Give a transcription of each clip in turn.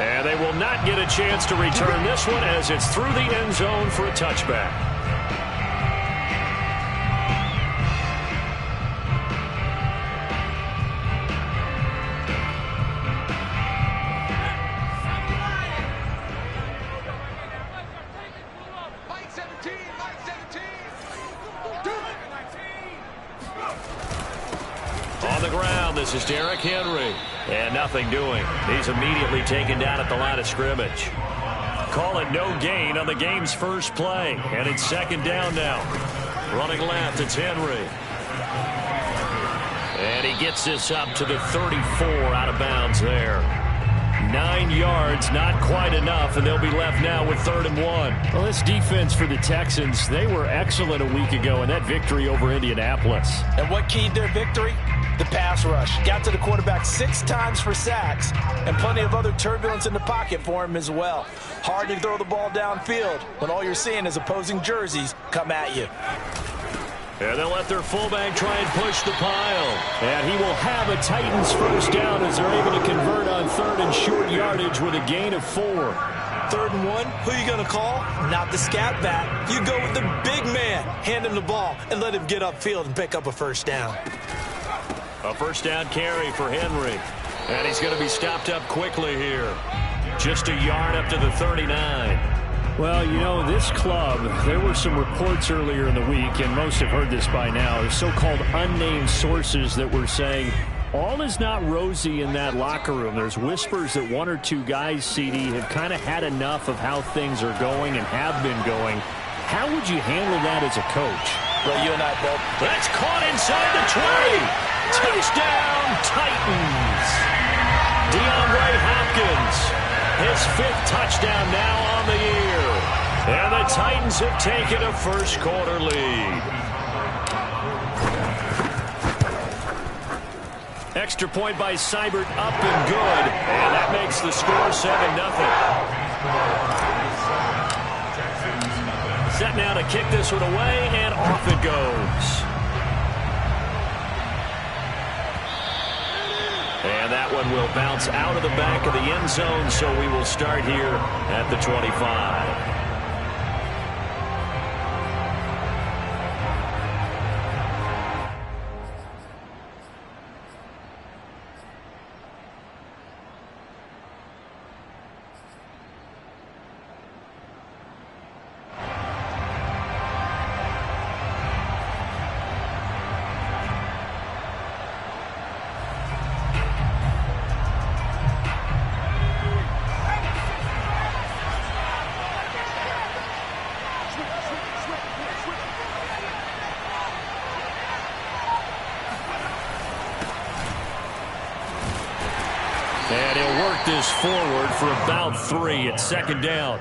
And they will not get a chance to return this one as it's through the end zone for a touchback. On the ground, this is Derrick Henry. And nothing doing. He's immediately taken down at the line of scrimmage. Call it no gain on the game's first play. And it's second down now. Running left, it's Henry. And he gets this up to the 34 out of bounds there. 9 yards, not quite enough, and they'll be left now with 3rd and 1. Well, this defense for the Texans, they were excellent a week ago in that victory over Indianapolis. And what keyed their victory? The pass rush. Got to the quarterback 6 times for sacks, and plenty of other turbulence in the pocket for him as well. Hard to throw the ball downfield when all you're seeing is opposing jerseys come at you. And they'll let their fullback try and push the pile. And he will have a Titans first down as they're able to convert on 3rd and short yardage with a gain of 4. 3rd and 1, who are you going to call? Not the scat back. You go with the big man. Hand him the ball and let him get upfield and pick up a first down. A first down carry for Henry. And he's going to be stopped up quickly here. Just a yard up to the 39. Well, you know, this club, there were some reports earlier in the week, and most have heard this by now, the so-called unnamed sources that were saying all is not rosy in that locker room. There's whispers that 1 or 2 guys, CD, have kind of had enough of how things are going and have been going. How would you handle that as a coach? Well, you and I both. That's caught inside the 20. Touchdown, Titans. DeAndre Hopkins, his 5th touchdown now on the year. And the Titans have taken a first-quarter lead. Extra point by Seibert, up and good. And that makes the score 7-0. Set now to kick this one away, and off it goes. And that one will bounce out of the back of the end zone, so we will start here at the 25. And he'll work this forward for about 3 at second down.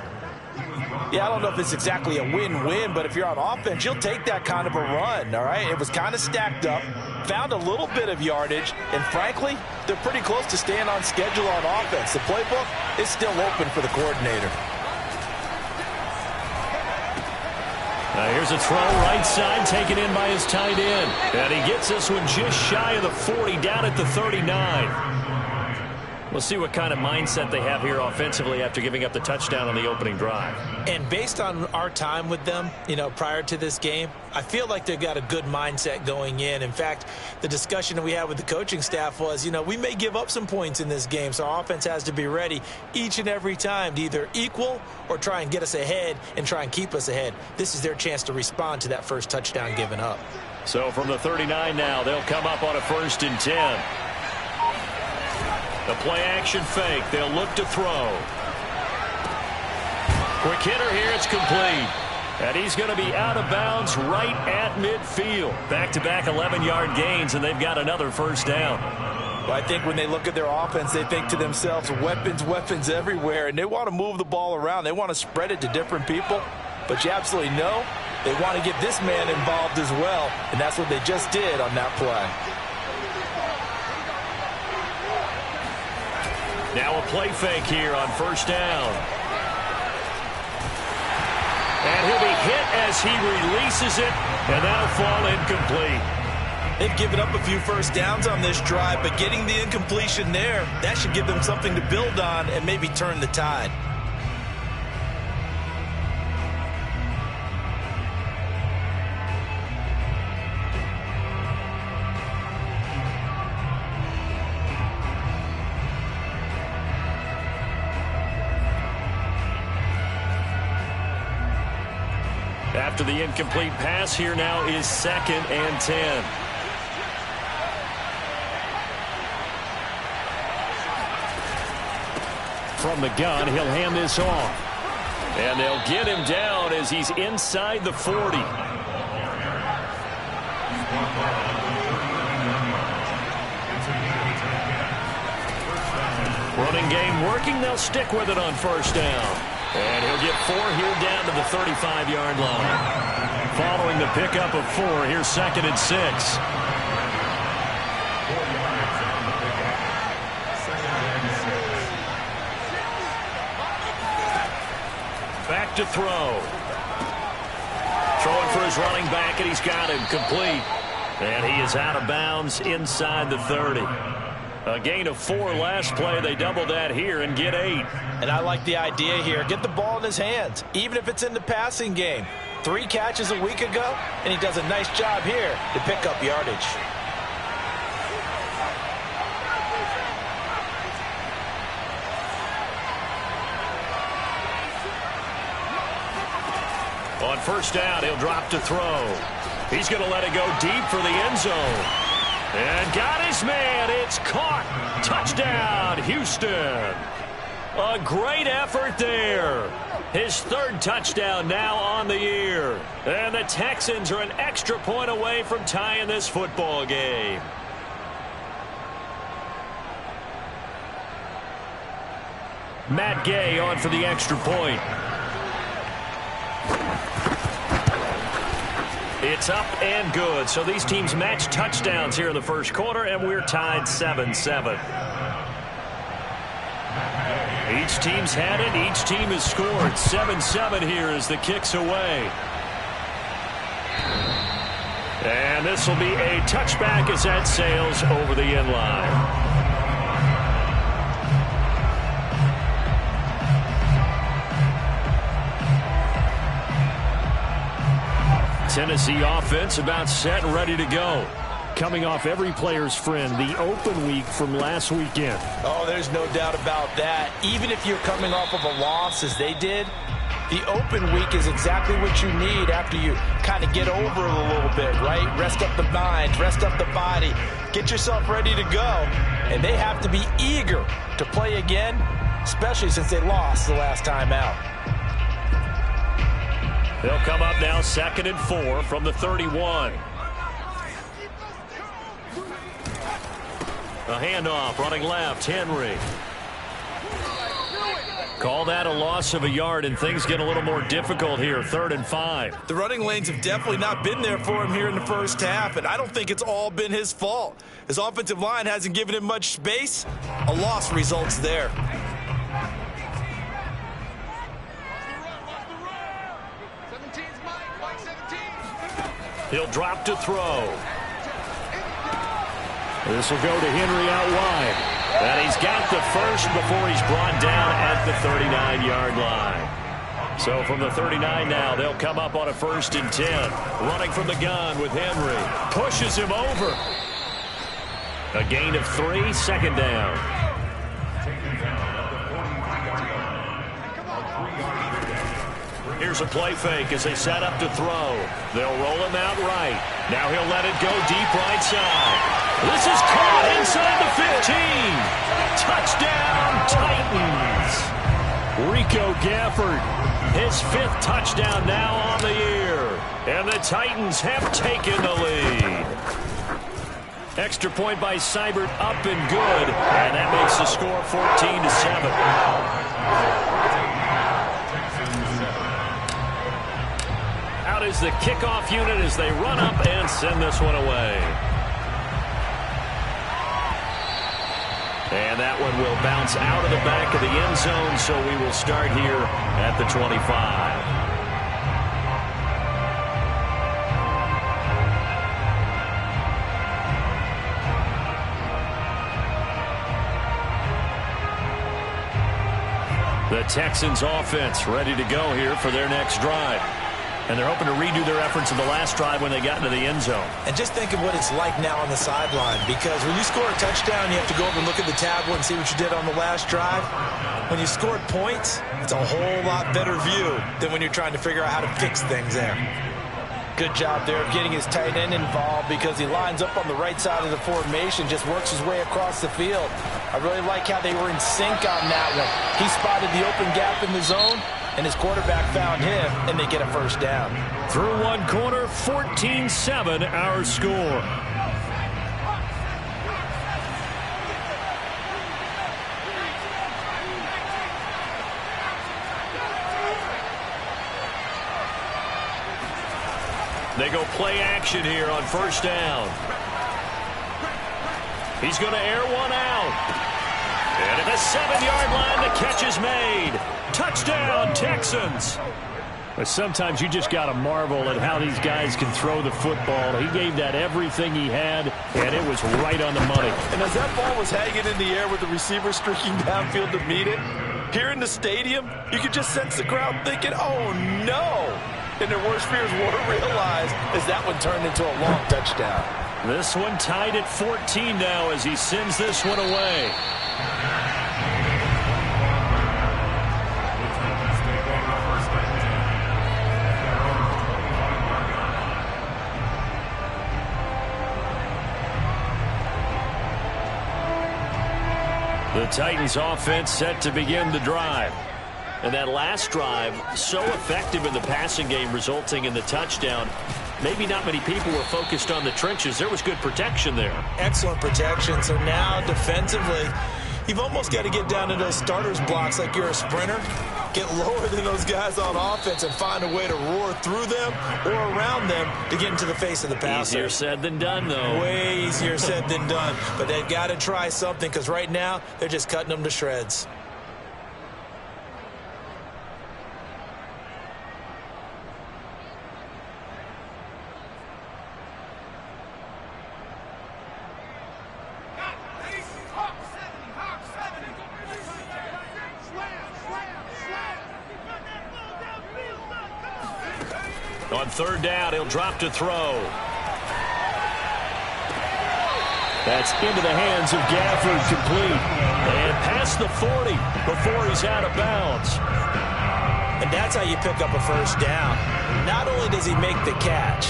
Yeah, I don't know if it's exactly a win-win, but if you're on offense, you'll take that kind of a run, all right? It was kind of stacked up, found a little bit of yardage, and frankly, they're pretty close to staying on schedule on offense. The playbook is still open for the coordinator. Now here's a throw right side, taken in by his tight end. And he gets this one just shy of the 40, down at the 39. We'll see what kind of mindset they have here offensively after giving up the touchdown on the opening drive. And based on our time with them, you know, prior to this game, I feel like they've got a good mindset going in. In fact, the discussion that we had with the coaching staff was, you know, we may give up some points in this game, so our offense has to be ready each and every time to either equal or try and get us ahead and try and keep us ahead. This is their chance to respond to that first touchdown given up. So from the 39 now, they'll come up on a 1st and 10. The play action fake. They'll look to throw. Quick hitter here. It's complete. And he's going to be out of bounds right at midfield. Back-to-back 11-yard gains, and they've got another first down. Well, I think when they look at their offense, they think to themselves, weapons, weapons everywhere, and they want to move the ball around. They want to spread it to different people. But you absolutely know they want to get this man involved as well, and that's what they just did on that play. Now a play fake here on first down. And he'll be hit as he releases it, and that'll fall incomplete. They've given up a few first downs on this drive, but getting the incompletion there, that should give them something to build on and maybe turn the tide. After the incomplete pass, here now is 2nd and 10. From the gun, he'll hand this off. And they'll get him down as he's inside the 40. Running game working. They'll stick with it on first down. And he'll get 4 here down to the 35-yard line. Following the pickup of 4, here's 2nd and 6. Back to throw. Throwing for his running back, and he's got him complete. And he is out of bounds inside the 30. A gain of 4 last play. They double that here and get 8. And I like the idea here. Get the ball in his hands, even if it's in the passing game. 3 catches a week ago, and he does a nice job here to pick up yardage. On first down, he'll drop to throw. He's going to let it go deep for the end zone. And got his man. It's caught. Touchdown, Houston. A great effort there. His 3rd touchdown now on the year. And the Texans are an extra point away from tying this football game. Matt Gay on for the extra point. It's up and good. So these teams match touchdowns here in the first quarter, and we're tied 7-7. Each team's had it. Each team has scored. 7-7 here as the kick's away. And this will be a touchback as that sails over the end line. Tennessee offense about set and ready to go. Coming off every player's friend, the open week from last weekend. Oh, there's no doubt about that. Even if you're coming off of a loss as they did, the open week is exactly what you need after you kind of get over it a little bit, right? Rest up the mind, rest up the body, get yourself ready to go. And they have to be eager to play again, especially since they lost the last time out. They'll come up now 2nd and 4 from the 31. A handoff running left, Henry. Call that a loss of a yard, and things get a little more difficult here. 3rd and 5. The running lanes have definitely not been there for him here in the first half, and I don't think it's all been his fault. His offensive line hasn't given him much space. A loss results there. He'll drop to throw. This will go to Henry out wide. And he's got the first before he's brought down at the 39-yard line. So from the 39 now, they'll come up on a 1st and 10. Running from the gun with Henry. Pushes him over. A gain of 3, 2nd down. Here's a play fake as they set up to throw. They'll roll him out right. Now he'll let it go deep right side. This is caught inside the 15. Touchdown, Titans. Rico Gafford. His 5th touchdown now on the year. And the Titans have taken the lead. Extra point by Seibert up and good. And that makes the score 14-7. Out is the kickoff unit as they run up and send this one away. And that one will bounce out of the back of the end zone, so we will start here at the 25. The Texans offense ready to go here for their next drive. And they're hoping to redo their efforts in the last drive when they got into the end zone. And just think of what it's like now on the sideline, because when you score a touchdown, you have to go over and look at the tablet and see what you did on the last drive. When you scored points, it's a whole lot better view than when you're trying to figure out how to fix things there. Good job there of getting his tight end involved, because he lines up on the right side of the formation, just works his way across the field. I really like how they were in sync on that one. He spotted the open gap in the zone, and his quarterback found him, and they get a first down. Through one quarter, 14-7 our score. They go play action here on first down. He's going to air one out. And at the 7-yard line, the catch is made. Touchdown, Texans. But sometimes you just got to marvel at how these guys can throw the football. He gave that everything he had, and it was right on the money. And as that ball was hanging in the air with the receiver streaking downfield to meet it, here in the stadium, you could just sense the crowd thinking, oh, no. And their worst fears were realized as that one turned into a long touchdown. This one tied at 14 now as he sends this one away. The Titans offense set to begin the drive. And that last drive, so effective in the passing game, resulting in the touchdown. Maybe not many people were focused on the trenches. There was good protection there. Excellent protection. So now defensively, you've almost got to get down to those starters blocks like you're a sprinter. Get lower than those guys on offense and find a way to roar through them or around them to get into the face of the passer. Easier said than done, though. Way easier said than done. But they've got to try something, because right now they're just cutting them to shreds. On third down, he'll drop to throw. That's into the hands of Gafford, complete. And past the 40 before he's out of bounds. And that's how you pick up a first down. Not only does he make the catch,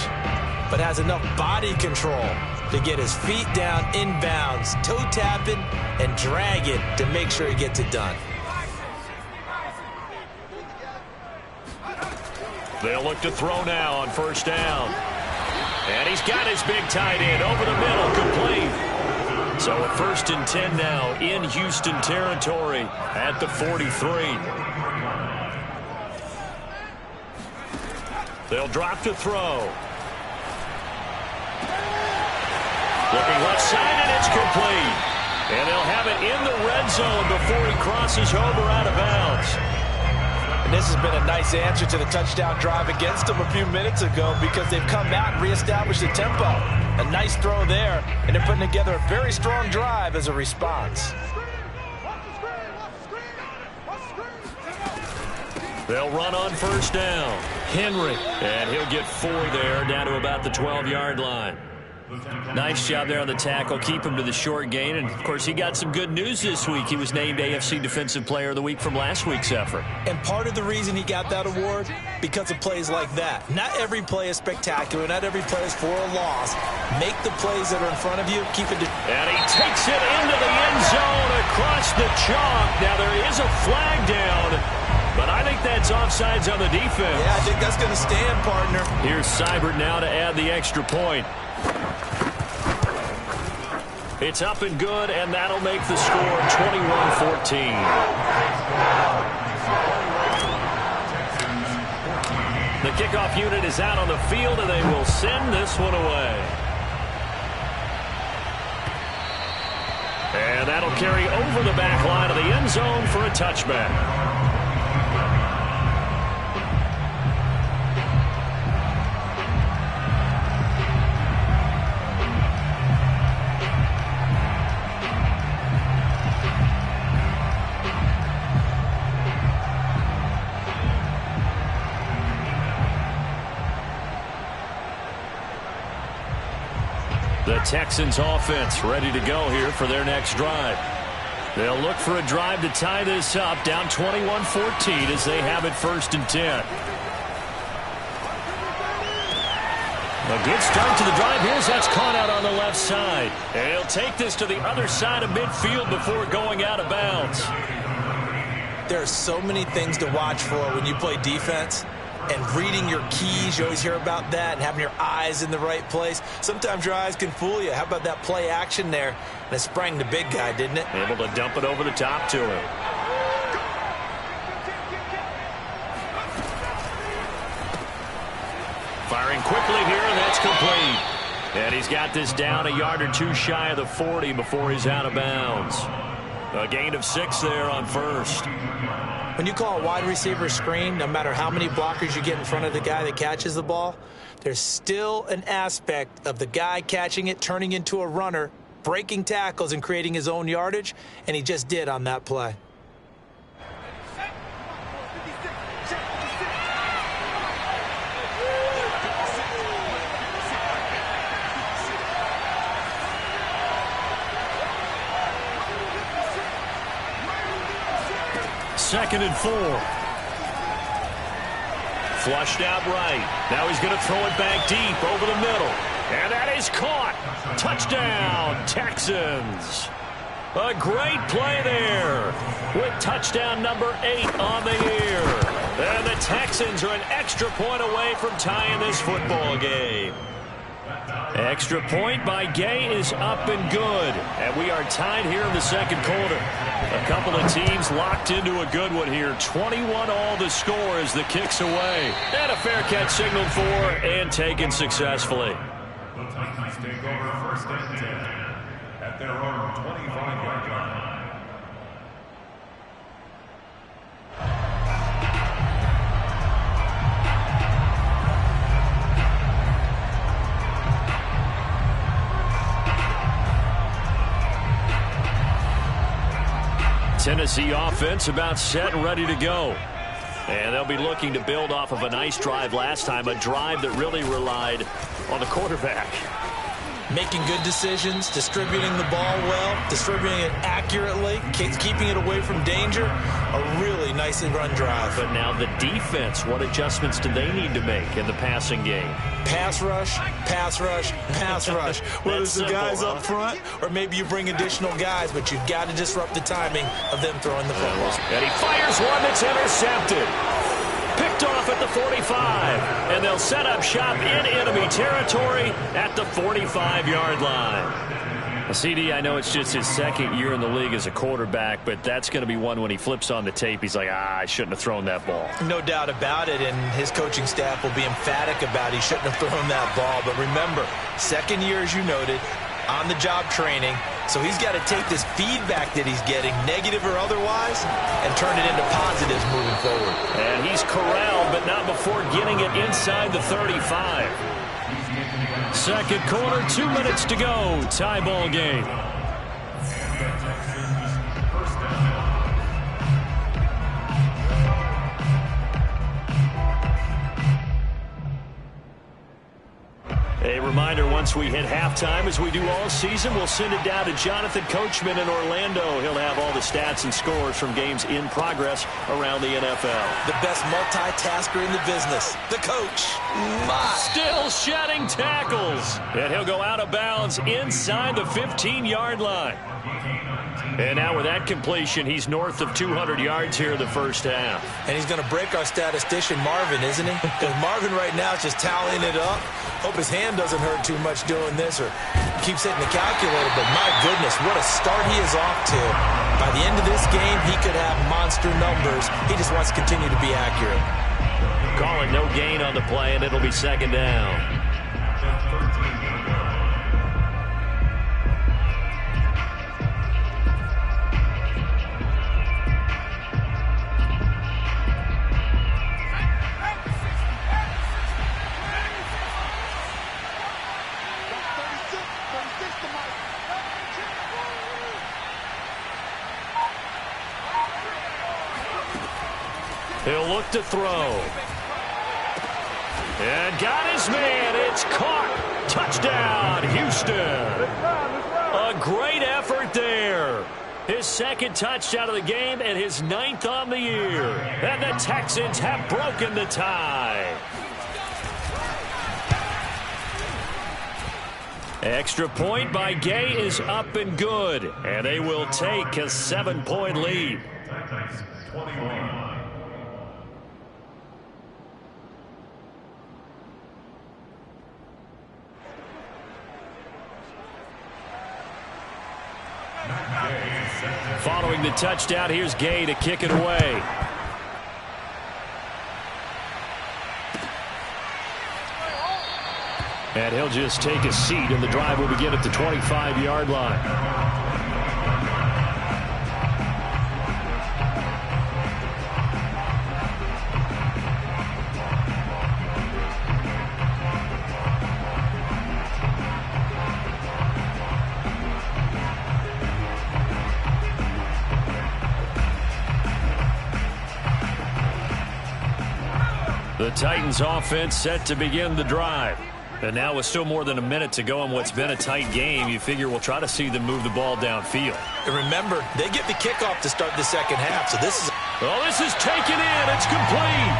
but has enough body control to get his feet down inbounds, toe tapping, and drag it to make sure he gets it done. They'll look to throw now on first down. And he's got his big tight end over the middle, complete. So a 1st and 10 now in Houston territory at the 43. They'll drop to throw. Looking left side, and it's complete. And they'll have it in the red zone before he crosses over out of bounds. And this has been a nice answer to the touchdown drive against them a few minutes ago, because they've come out and reestablished the tempo. A nice throw there, and they're putting together a very strong drive as a response. They'll run on first down. Henry. And he'll get 4 there, down to about the 12-yard line. Nice job there on the tackle. Keep him to the short gain. And, of course, he got some good news this week. He was named AFC Defensive Player of the Week from last week's effort. And part of the reason he got that award, because of plays like that. Not every play is spectacular. Not every play is for a loss. Make the plays that are in front of you. Keep it. And he takes it into the end zone across the chalk. Now, there is a flag down, but I think that's offsides on the defense. Yeah, I think that's going to stand, partner. Here's Seibert now to add the extra point. It's up and good, and that'll make the score 21-14. The kickoff unit is out on the field, and they will send this one away. And that'll carry over the back line of the end zone for a touchback. The Texans offense ready to go here for their next drive. They'll look for a drive to tie this up, down 21-14 as they have it 1st and 10. A good start to the drive. Here's that's caught out on the left side. And he'll take this to the other side of midfield before going out of bounds. There are so many things to watch for when you play defense. And reading your keys, you always hear about that, and having your eyes in the right place. Sometimes your eyes can fool you. How about that play action there? And it sprang the big guy, didn't it? Able to dump it over the top to him. Firing quickly here, and that's complete. And he's got this down a yard or two shy of the 40 before he's out of bounds. A gain of 6 there on 1st. When you call a wide receiver screen, no matter how many blockers you get in front of the guy that catches the ball, there's still an aspect of the guy catching it, turning into a runner, breaking tackles and creating his own yardage, and he just did on that play. Second and 4. Flushed out right. Now he's going to throw it back deep over the middle. And that is caught. Touchdown, Texans. A great play there with touchdown number 8 on the year. And the Texans are an extra point away from tying this football game. Extra point by Gay is up and good. And we are tied here in the second quarter. A couple of teams locked into a good one here. 21-all the score as the kick's away. And a fair catch signaled for and taken successfully. The Titans take over 1st and 10 at their own 25-yard line. Tennessee offense about set and ready to go. And they'll be looking to build off of a nice drive last time, a drive that really relied on the quarterback. Making good decisions, distributing the ball well, distributing it accurately, keeping it away from danger. A really nicely run drive. But now the defense, what adjustments do they need to make in the passing game? Pass rush, pass rush, pass rush. Whether it's the guys up front or maybe you bring additional guys, but you've got to disrupt the timing of them throwing the football. And he fires one that's intercepted. Picked off at the 45, and they'll set up shop in enemy territory at the 45-yard line. CD, I know it's just his second year in the league as a quarterback, but that's going to be one when he flips on the tape, he's like, I shouldn't have thrown that ball. No doubt about it, and his coaching staff will be emphatic about he shouldn't have thrown that ball. But remember, second year, as you noted, on-the-job training, so he's got to take this feedback that he's getting, negative or otherwise, and turn it into positives moving forward. And he's corralled, but not before getting it inside the 35. Second quarter, 2 minutes to go. Tie ball game. A reminder, once we hit halftime, as we do all season, we'll send it down to Jonathan Coachman in Orlando. He'll have all the stats and scores from games in progress around the NFL. The best multitasker in the business, the coach. Still shedding tackles. And he'll go out of bounds inside the 15-yard line. And now with that completion, he's north of 200 yards here in the first half. And he's going to break our statistician, Marvin, isn't he? Because Marvin right now is just tallying it up. Hope his hand doesn't hurt too much doing this or keeps hitting the calculator. But my goodness, what a start he is off to. By the end of this game, he could have monster numbers. He just wants to continue to be accurate. Calling no gain on the play, and it'll be second down. He'll look to throw. And got his man. It's caught Touchdown, Houston. A great effort there. His second touchdown of the game and his 9th on the year. And the Texans have broken the tie. Extra point by Gay is up and good. And they will take a 7-point lead. Titans 21. Following the touchdown, here's Gay to kick it away. And he'll just take a seat, and the drive will begin at the 25-yard line. The Titans offense set to begin the drive. And now with still more than a minute to go in what's been a tight game, you figure we'll try to see them move the ball downfield. And remember, they get the kickoff to start the second half, so this is... Oh, this is taken in. It's complete.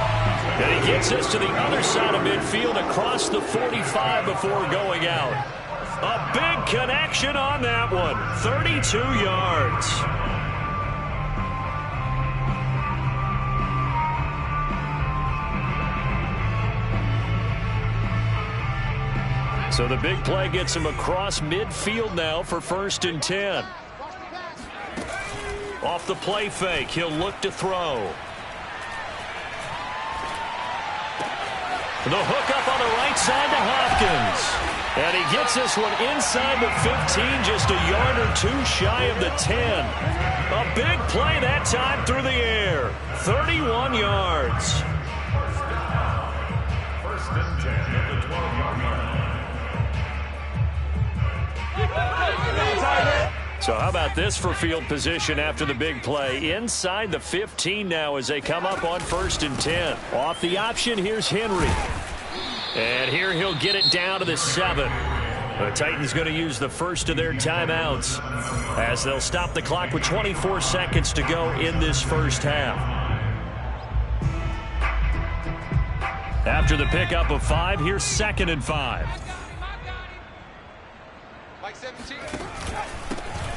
And he gets us to the other side of midfield across the 45 before going out. A big connection on that one. 32 yards. So the big play gets him across midfield now for 1st and 10. Off the play fake, he'll look to throw. The hook up on the right side to Hopkins. And he gets this one inside the 15, just a yard or two shy of the 10. A big play that time through the air. 31 yards. 1st and 10 at the 12-yard line. So how about this for field position after the big play? Inside the 15 now as they come up on 1st and 10. Off the option, here's Henry. And here he'll get it down to the 7. The Titans going to use the first of their timeouts as they'll stop the clock with 24 seconds to go in this first half. After the pickup of 5, here's 2nd and 5.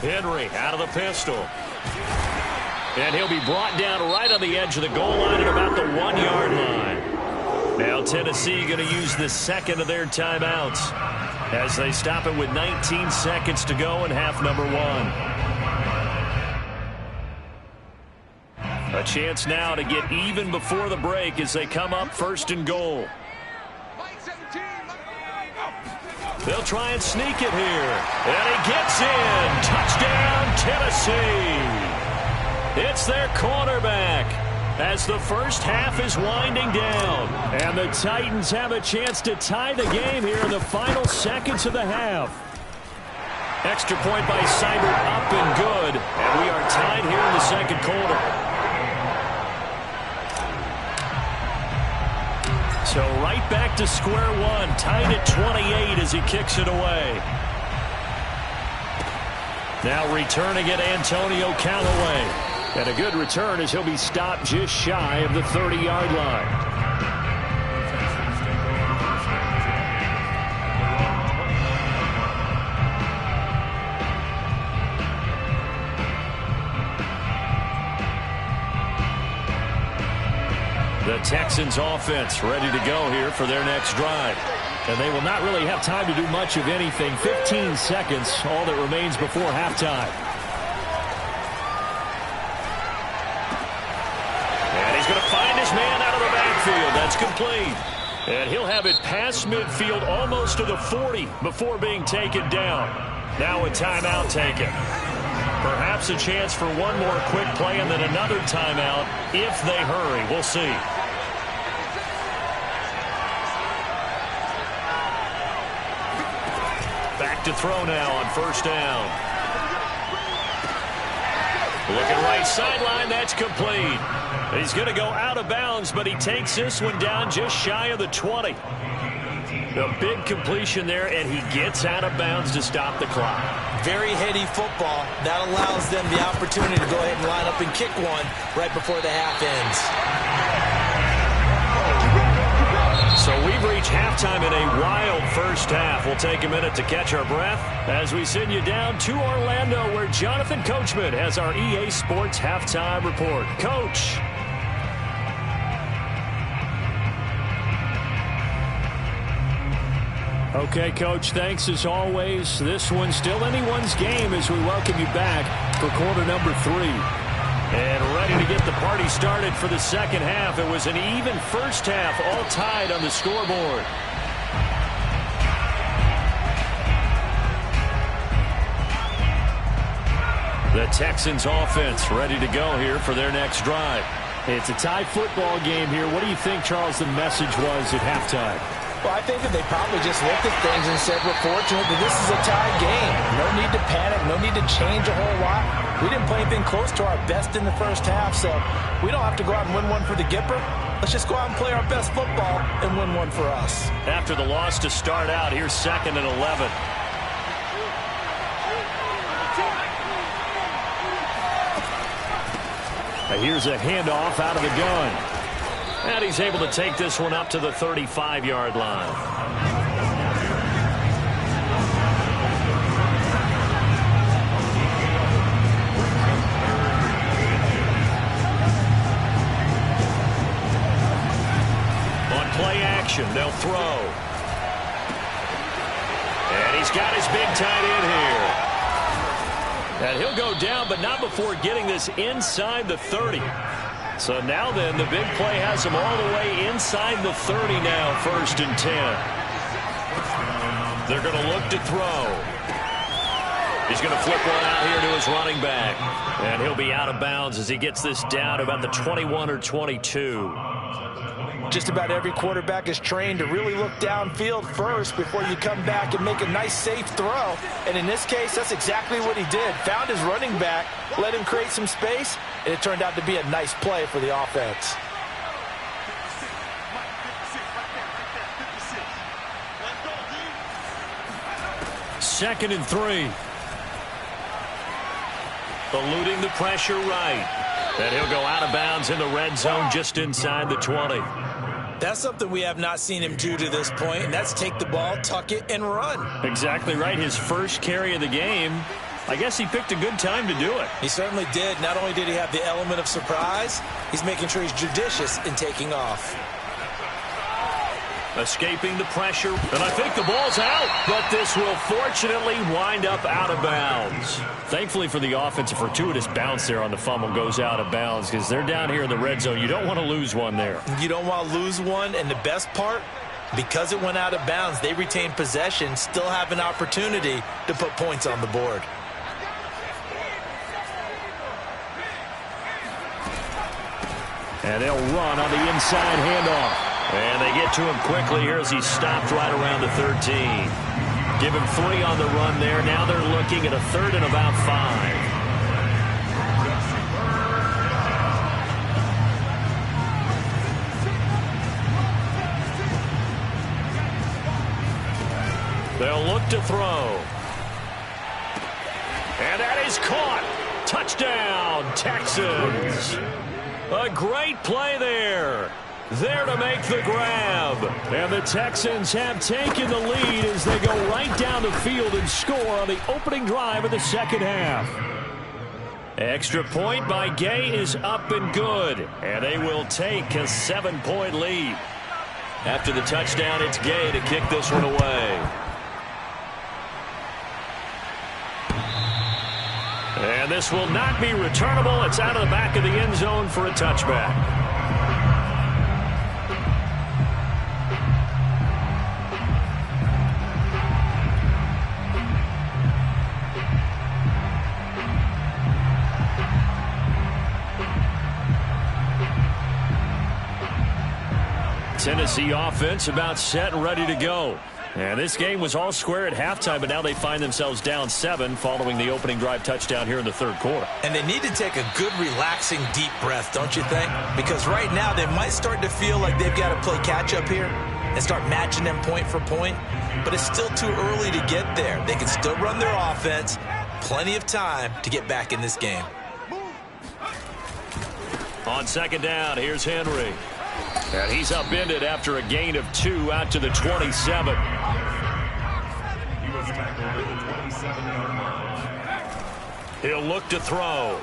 Henry out of the pistol. And he'll be brought down right on the edge of the goal line at about the 1-yard line. Now Tennessee going to use the second of their timeouts as they stop it with 19 seconds to go in half number 1. A chance now to get even before the break as they come up 1st and goal. They'll try and sneak it here. And he gets in. Touchdown, Tennessee. It's their quarterback as the first half is winding down. And the Titans have a chance to tie the game here in the final seconds of the half. Extra point by Seibert up and good. And we are tied here in the second quarter. So right back to square one, tied at 28 as he kicks it away. Now returning it, Antonio Callaway. And a good return as he'll be stopped just shy of the 30-yard line. The Texans offense ready to go here for their next drive. And they will not really have time to do much of anything. 15 seconds, all that remains before halftime. And he's going to find his man out of the backfield. That's complete. And he'll have it past midfield almost to the 40 before being taken down. Now a timeout taken. Perhaps a chance for one more quick play and then another timeout if they hurry. We'll see. Back to throw now on 1st down. Looking right sideline, that's complete. He's going to go out of bounds, but he takes this one down just shy of the 20. A big completion there, and he gets out of bounds to stop the clock. Very heady football. That allows them the opportunity to go ahead and line up and kick one right before the half ends. So we've reached halftime in a wild first half. We'll take a minute to catch our breath as we send you down to Orlando, where Jonathan Coachman has our EA Sports halftime report. Coach. Okay, Coach, thanks as always. This one's still anyone's game as we welcome you back for quarter number 3. And ready to get the party started for the second half. It was an even first half, all tied on the scoreboard. The Texans offense ready to go here for their next drive. It's a tie football game here. What do you think, Charles, the message was at halftime? Well, I think that they probably just looked at things and said, we're fortunate that this is a tied game. No need to panic. No need to change a whole lot. We didn't play anything close to our best in the first half, so we don't have to go out and win one for the Gipper. Let's just go out and play our best football and win one for us. After the loss to start out, here's 2nd and 11. Here's a handoff out of the gun. And he's able to take this one up to the 35-yard line. On play action, they'll throw. And he's got his big tight end here. And he'll go down, but not before getting this inside the 30. So now then, the big play has him all the way inside the 30 now, 1st and 10. They're going to look to throw. He's going to flip one out here to his running back. And he'll be out of bounds as he gets this down about the 21 or 22. Just about every quarterback is trained to really look downfield first before you come back and make a nice, safe throw. And in this case, that's exactly what he did. Found his running back, let him create some space, and it turned out to be a nice play for the offense. Second and 3. Eluding the pressure right. And he'll go out of bounds in the red zone just inside the 20. That's something we have not seen him do to this point, and that's take the ball, tuck it, and run. Exactly right. His first carry of the game. I guess he picked a good time to do it. He certainly did. Not only did he have the element of surprise, he's making sure he's judicious in taking off. Escaping the pressure, and I think the ball's out, but this will fortunately wind up out of bounds. Thankfully for the offense, a fortuitous bounce there on the fumble goes out of bounds because they're down here in the red zone. You don't want to lose one there. You don't want to lose one, and the best part, because it went out of bounds, they retain possession, still have an opportunity to put points on the board. And they'll run on the inside handoff. And they get to him quickly here as he's stopped right around the 13. Give him 3 on the run there. Now they're looking at a 3rd and about 5. They'll look to throw. And that is caught. Touchdown, Texans. A great play there. There to make the grab. And the Texans have taken the lead as they go right down the field and score on the opening drive of the second half. Extra point by Gay is up and good. And they will take a 7-point lead. After the touchdown, it's Gay to kick this one away. And this will not be returnable. It's out of the back of the end zone for a touchback. Tennessee offense about set and ready to go. And this game was all square at halftime, but now they find themselves down 7 following the opening drive touchdown here in the 3rd quarter. And they need to take a good, relaxing, deep breath, don't you think? Because right now they might start to feel like they've got to play catch-up here. and start matching them point for point. But it's still too early to get there. They can still run their offense. Plenty of time to get back in this game. On second down, here's Henry. And he's upended after a gain of 2 out to the 27. He was tackled at the 27-yard line. He'll look to throw.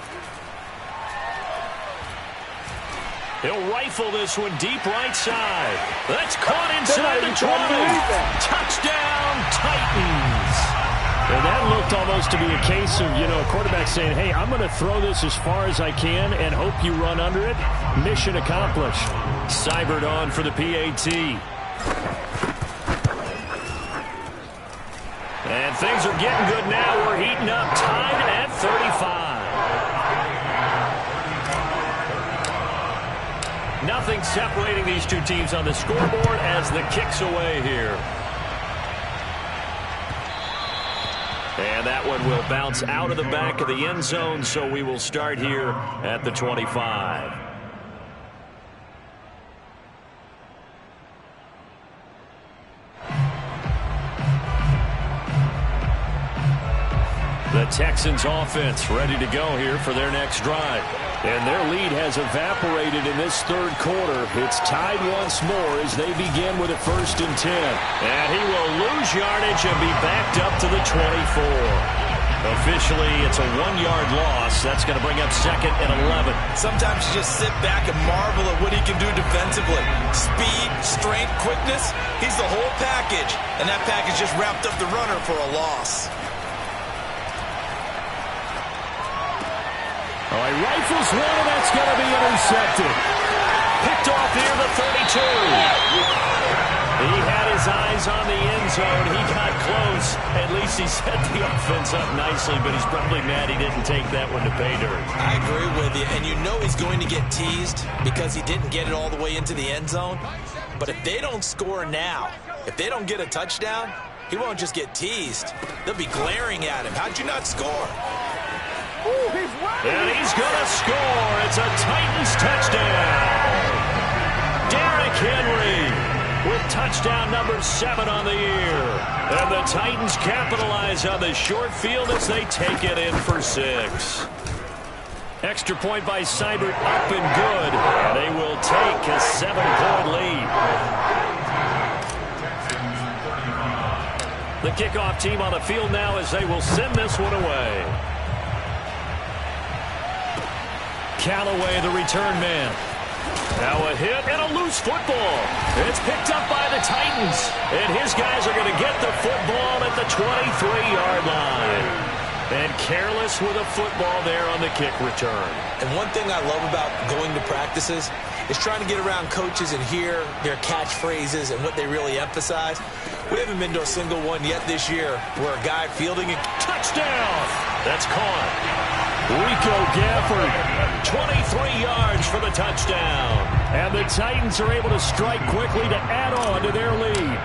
He'll rifle this one deep right side. That's caught inside the 20. Touchdown, Titans. And that looked almost to be a case of, a quarterback saying, hey, I'm going to throw this as far as I can and hope you run under it. Mission accomplished. Seibert on for the PAT. And things are getting good now. We're heating up, tied at 35. Nothing separating these two teams on the scoreboard as the kick's away here. And that one will bounce out of the back of the end zone, so we will start here at the 25. The Texans offense ready to go here for their next drive. And their lead has evaporated in this third quarter. It's tied once more as they begin with a 1st and 10. And he will lose yardage and be backed up to the 24. Officially, it's a 1-yard loss. That's going to bring up 2nd and 11. Sometimes you just sit back and marvel at what he can do defensively. Speed, strength, quickness, he's the whole package. And that package just wrapped up the runner for a loss. Oh, he rifles one, and that's going to be intercepted. Picked off near the 32. He had his eyes on the end zone. He got close. At least he set the offense up nicely, but he's probably mad he didn't take that one to pay dirt. I agree with you, and you know he's going to get teased because he didn't get it all the way into the end zone. But if they don't score now, if they don't get a touchdown, he won't just get teased. They'll be glaring at him. How'd you not score? Ooh, and he's going to score. It's a Titans touchdown. Derrick Henry with touchdown number 7 on the year. And the Titans capitalize on the short field as they take it in for 6. Extra point by Seibert up and good. And they will take a 7-point lead. The kickoff team on the field now as they will send this one away. Callaway, the return man. Now a hit and a loose football. It's picked up by the Titans. And his guys are going to get the football at the 23-yard line. And careless with a football there on the kick return. And one thing I love about going to practices is trying to get around coaches and hear their catchphrases and what they really emphasize. We haven't been to a single one yet this year where a guy fielding a touchdown. That's caught. Rico Gafford, 23 yards for the touchdown. And the Titans are able to strike quickly to add on to their lead.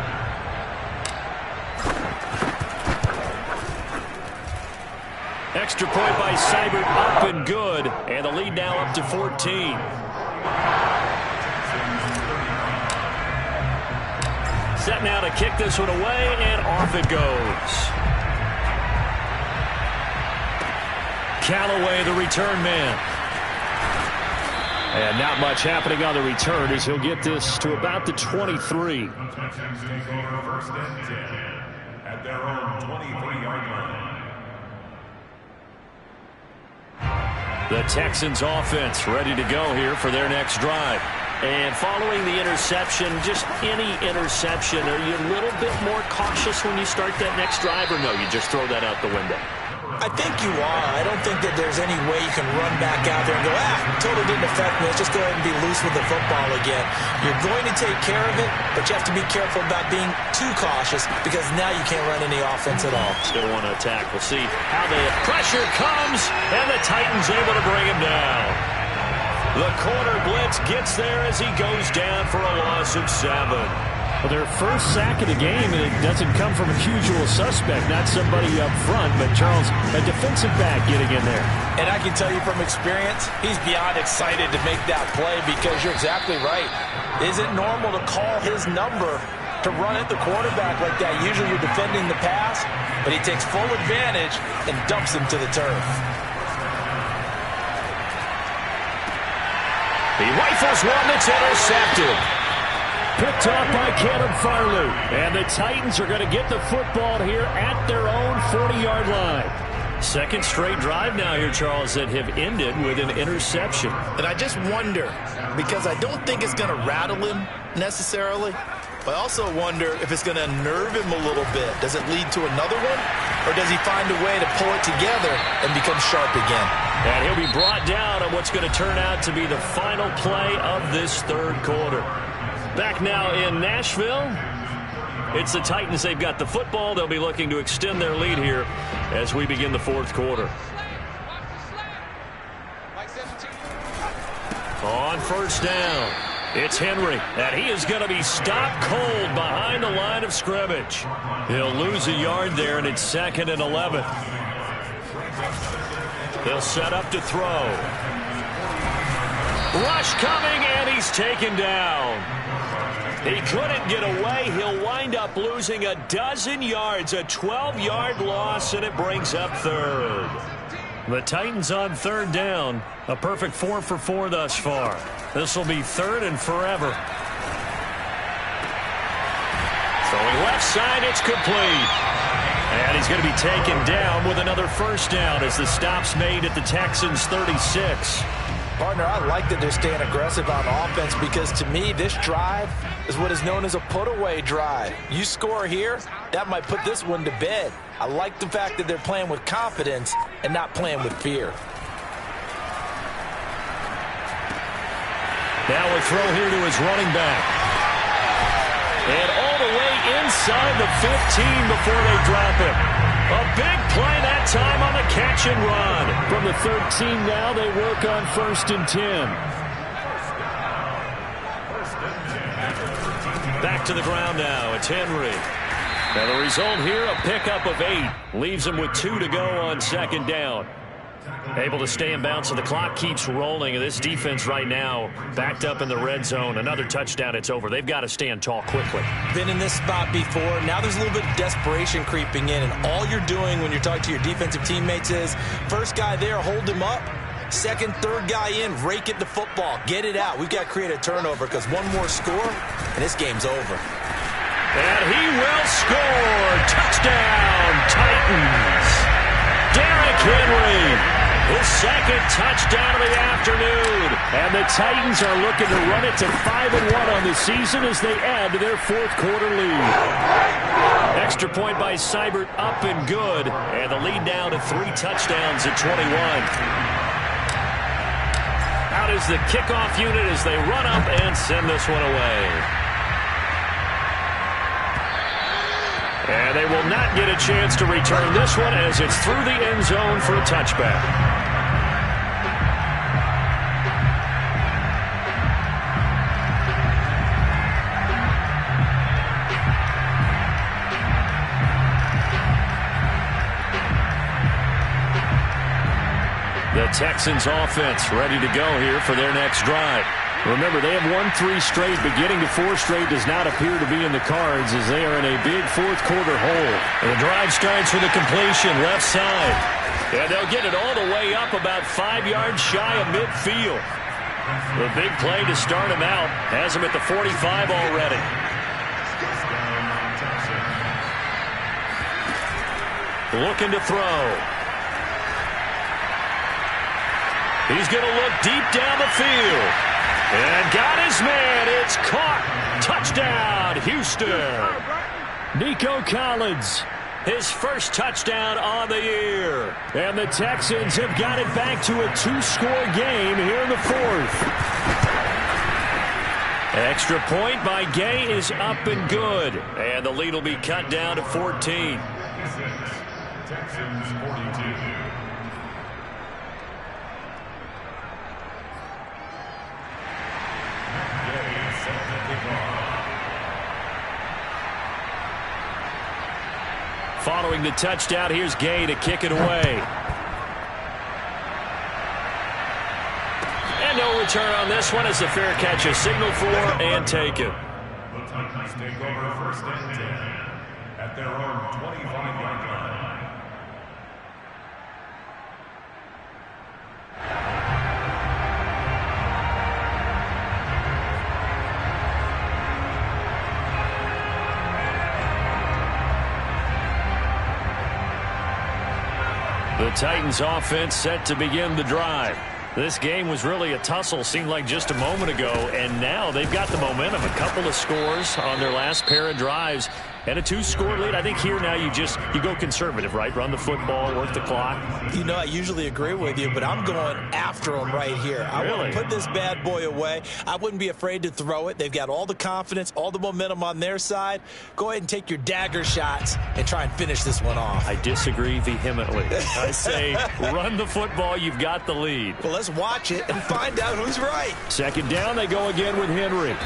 Extra point by Seibert up and good. And the lead now up to 14. Set now to kick this one away, and off it goes. Callaway, the return man. And not much happening on the return as he'll get this to about the 23. Texans take over 1st and 10 at their own 23-yard line. The Texans offense ready to go here for their next drive. And following the interception, just any interception, are you a little bit more cautious when you start that next drive, or no, you just throw that out the window? I think you are. I don't think that there's any way you can run back out there and go, totally didn't affect me. Let's just go ahead and be loose with the football again. You're going to take care of it, but you have to be careful about being too cautious because now you can't run any offense at all. Still want to attack. We'll see how the pressure comes, and the Titans able to bring him down. The corner blitz gets there as he goes down for a loss of 7. Well, their first sack of the game, and it doesn't come from a usual suspect, not somebody up front, but Charles, a defensive back getting in there. And I can tell you from experience, he's beyond excited to make that play because you're exactly right. Is it normal to call his number to run at the quarterback like that? Usually you're defending the pass, but he takes full advantage and dumps him to the turf. He rifles one that's intercepted. Picked off by Caleb Farley. And the Titans are going to get the football here at their own 40-yard line. Second straight drive now here, Charles, that have ended with an interception. And I just wonder, because I don't think it's going to rattle him necessarily, but I also wonder if it's going to unnerve him a little bit. Does it lead to another one? Or does he find a way to pull it together and become sharp again? And he'll be brought down on what's going to turn out to be the final play of this third quarter. Back now in Nashville, it's the Titans. They've got the football. They'll be looking to extend their lead here as we begin the fourth quarter. On first down, it's Henry, and he is going to be stopped cold behind the line of scrimmage. He'll lose a yard there, and it's 2nd and 11. He'll set up to throw. Rush coming, and he's taken down. He couldn't get away. He'll wind up losing a dozen yards, a 12-yard loss, and it brings up third. The Titans on third down, a perfect 4 for 4 thus far. This will be third and forever. Throwing left side, it's complete. And he's going to be taken down with another first down as the stop's made at the Texans' 36. Partner, I like that they're staying aggressive on offense because to me, this drive is what is known as a put-away drive. You score here, that might put this one to bed. I like the fact that they're playing with confidence and not playing with fear. Now a throw here to his running back. And all the way inside the 15 before they drop him. A big play that time on the catch and run. From the 13 now, they work on 1st and 10. Back to the ground now. It's Henry. Now the result here, a pickup of 8. Leaves him with 2 to go on 2nd down. Able to stay in bounds, so the clock keeps rolling. This defense right now backed up in the red zone. Another touchdown, it's over. They've got to stand tall quickly. Been in this spot before. Now there's a little bit of desperation creeping in, and all you're doing when you're talking to your defensive teammates is first guy there, hold him up. Second, third guy in, rake at the football. Get it out. We've got to create a turnover because one more score, and this game's over. And he will score. Touchdown, Titans. Derrick Henry. His second touchdown of the afternoon. And the Titans are looking to run it to 5-1 on the season as they add to their fourth quarter lead. Extra point by Seibert, up and good. And the lead down to 3 touchdowns at 21. Out is the kickoff unit as they run up and send this one away. And they will not get a chance to return this one as it's through the end zone for a touchback. The Texans offense ready to go here for their next drive. Remember, they have won 3 straight, but getting to 4 straight does not appear to be in the cards as they are in a big fourth quarter hole. And the drive starts with a completion left side. And they'll get it all the way up about 5 yards shy of midfield. The big play to start him out has him at the 45 already. Looking to throw. He's going to look deep down the field. And got his man. It's caught. Touchdown, Houston. Nico Collins. His first touchdown on the year. And the Texans have got it back to a 2-score game here in the fourth. Extra point by Gay is up and good. And the lead will be cut down to 14. Texans 42. Following the touchdown, here's Gay to kick it away. And no return on this one as the fair catch is signaled for and taken. The Titans take over first and 10 at their own 25-yard line. The Titans offense set to begin the drive. This game was really a tussle, seemed like just a moment ago, and now they've got the momentum. A couple of scores on their last pair of drives and a 2-score lead. I think here now you go conservative, right? Run the football, work the clock. You know, I usually agree with you, but I'm going after them right here. I want to put this bad boy away. I wouldn't be afraid to throw it. They've got all the confidence, all the momentum on their side. Go ahead and take your dagger shots and try and finish this one off. I disagree vehemently. I say run the football. You've got the lead. Well, let's watch it and find out who's right. Second down, they go again with Henry.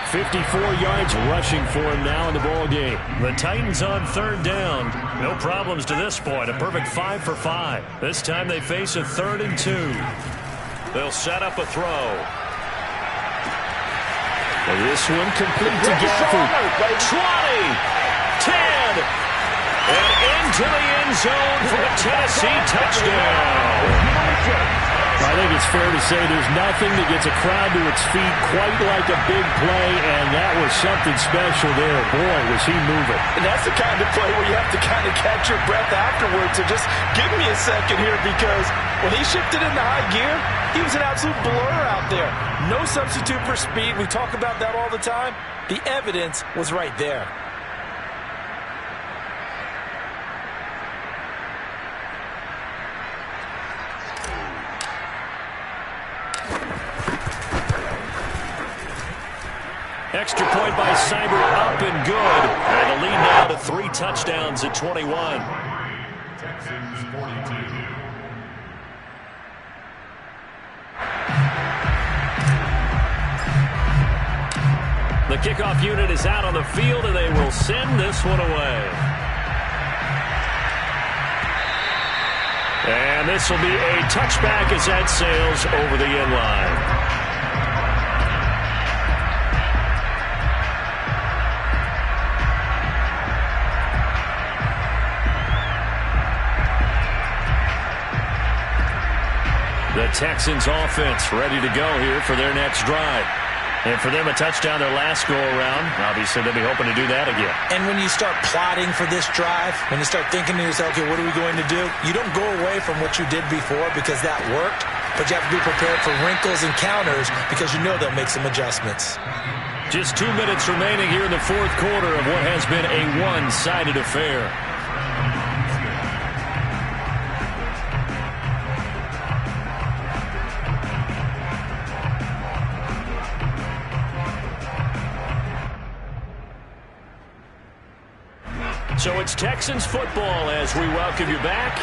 54 yards rushing for him now in the ball game. The Titans on third down. No problems to this point. A perfect 5 for 5. This time they face a 3rd and 2. They'll set up a throw. And this one complete to Gafford. 20, 10, and into the end zone for a Tennessee touchdown. I think it's fair to say there's nothing that gets a crowd to its feet quite like a big play, and that was something special there. Boy, was he moving. And that's the kind of play where you have to kind of catch your breath afterwards. So just give me a second here, because when he shifted into high gear, he was an absolute blur out there. No substitute for speed. We talk about that all the time. The evidence was right there. Extra point by Cyber, up and good. And the lead now to 3 touchdowns at 21. Texans 42. The kickoff unit is out on the field, and they will send this one away. And this will be a touchback as that sails over the end line. The Texans offense ready to go here for their next drive. And for them, a touchdown their last go-around. Obviously, they'll be hoping to do that again. And when you start plotting for this drive, when you start thinking to yourself, okay, what are we going to do? You don't go away from what you did before because that worked, but you have to be prepared for wrinkles and counters because you know they'll make some adjustments. Just 2 minutes remaining here in the fourth quarter of what has been a one-sided affair. So it's Texans football as we welcome you back.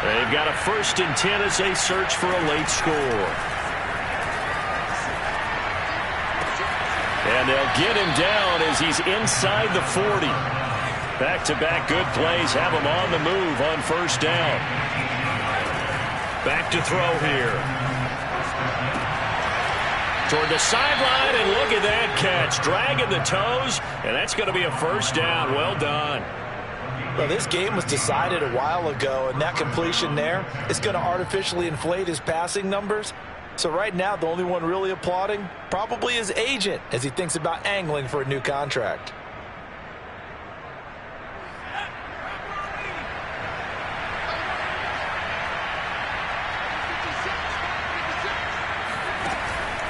They've got a 1st and 10 as they search for a late score. And they'll get him down as he's inside the 40. Back-to-back good plays have him on the move on 1st down. Back to throw here. Toward the sideline, and look at that catch. Dragging the toes, and that's going to be a 1st down. Well done. Well, this game was decided a while ago, and that completion there is going to artificially inflate his passing numbers. So right now, the only one really applauding probably his agent as he thinks about angling for a new contract.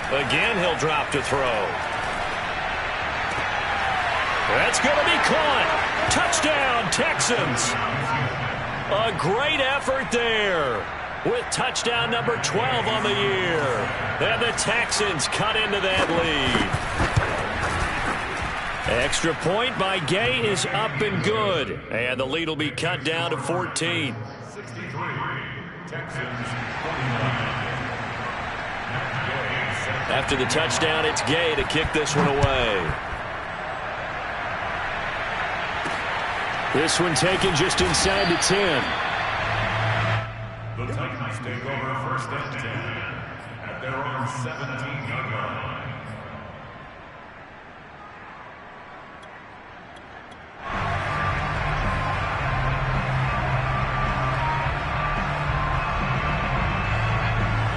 Again, he'll drop to throw. That's going to be caught. Touchdown, Texans. A great effort there with touchdown number 12 on the year. And the Texans cut into that lead. Extra point by Gay is up and good. And the lead will be cut down to 14. 63, Texans 29. After the touchdown, it's Gay to kick this one away. This one taken just inside the 10. The Titans take over first and 10 at their own 17-yard line.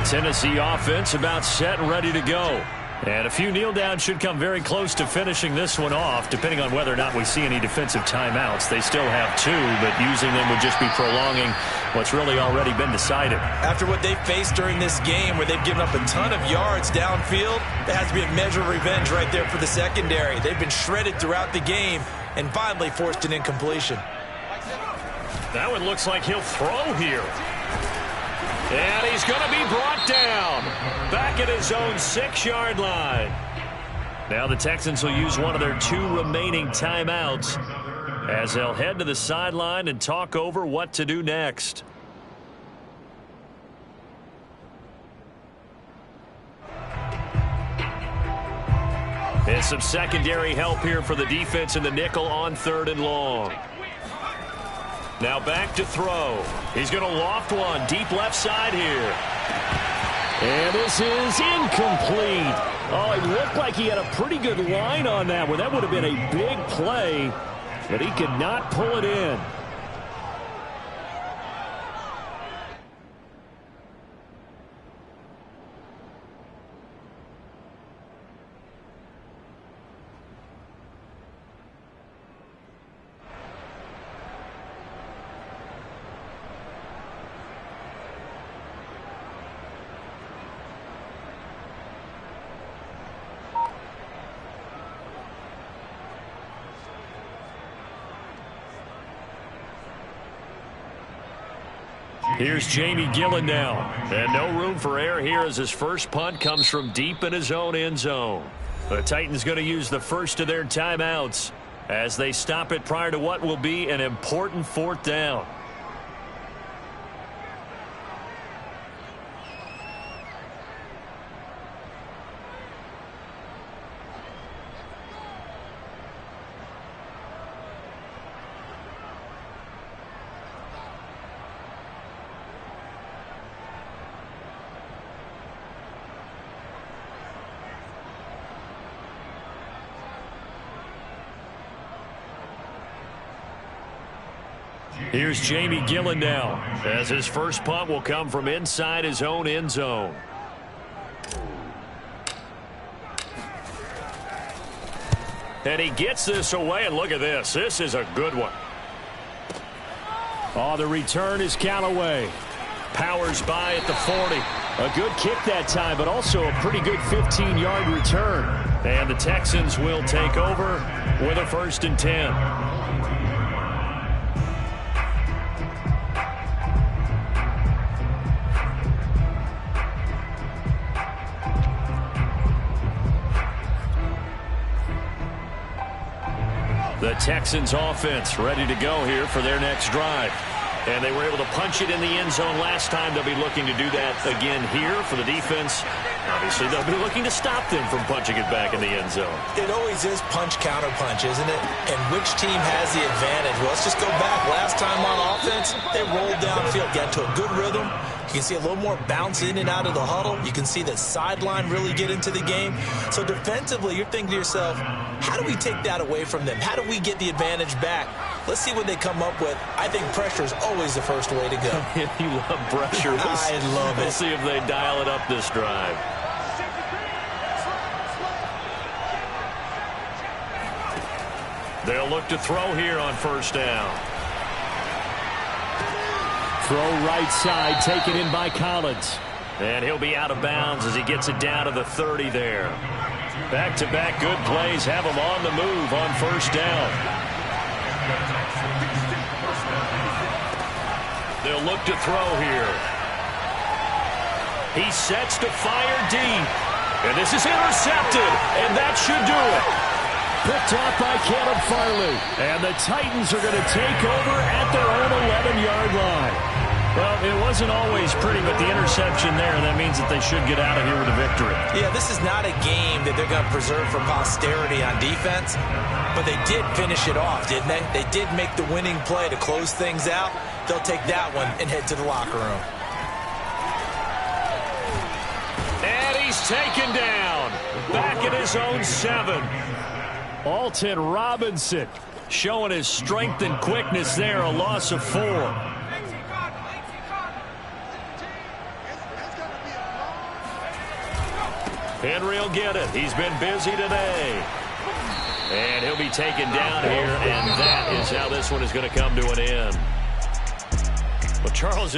Tennessee offense about set and ready to go. And a few kneel downs should come very close to finishing this one off, depending on whether or not we see any defensive timeouts. They still have 2, but using them would just be prolonging what's really already been decided. After what they faced during this game, where they've given up a ton of yards downfield, there has to be a measure of revenge right there for the secondary. They've been shredded throughout the game and finally forced an incompletion. That one looks like he'll throw here. And he's going to be brought down back at his own 6-yard line. Now the Texans will use one of their 2 remaining timeouts as they'll head to the sideline and talk over what to do next. And some secondary help here for the defense in the nickel on 3rd and long. Now back to throw. He's going to loft one deep left side here. And this is incomplete. Oh, it looked like he had a pretty good line on that one. That would have been a big play, but he could not pull it in. Here's Jamie Gillen now. And no room for error here as his first punt comes from deep in his own end zone. The Titans going to use the first of their timeouts as they stop it prior to what will be an important 4th down. Here's Jamie Gillen now as his first punt will come from inside his own end zone. And he gets this away, and look at this. This is a good one. Oh, the return is Callaway. Powers by at the 40. A good kick that time, but also a pretty good 15-yard return. And the Texans will take over with a 1st and 10. The Texans offense ready to go here for their next drive. And they were able to punch it in the end zone last time. They'll be looking to do that again here for the defense. Obviously, they'll be looking to stop them from punching it back in the end zone. It always is punch, counter punch, isn't it? And which team has the advantage? Well, let's just go back. Last time on offense, they rolled downfield, got to a good rhythm. You can see a little more bounce in and out of the huddle. You can see the sideline really get into the game. So defensively, you're thinking to yourself, how do we take that away from them? How do we get the advantage back? Let's see what they come up with. I think pressure is always the first way to go. You love pressure. I love it. We'll see if they dial it up this drive. They'll look to throw here on 1st down. Throw right side, taken in by Collins. And he'll be out of bounds as he gets it down to the 30 there. Back-to-back good plays have him on the move on 1st down. They'll look to throw here. He sets to fire deep. And this is intercepted. And that should do it. Picked off by Caleb Farley. And the Titans are going to take over at their own 11-yard line. Well, it wasn't always pretty, but the interception there, that means that they should get out of here with a victory. Yeah, this is not a game that they're going to preserve for posterity on defense, but they did finish it off, didn't they? They did make the winning play to close things out. They'll take that one and head to the locker room. And he's taken down. Back in his own 7. Alton Robinson showing his strength and quickness there, a loss of 4. Henry will get it. He's been busy today. And he'll be taken down here, and that is how this one is going to come to an end. Well, Charles,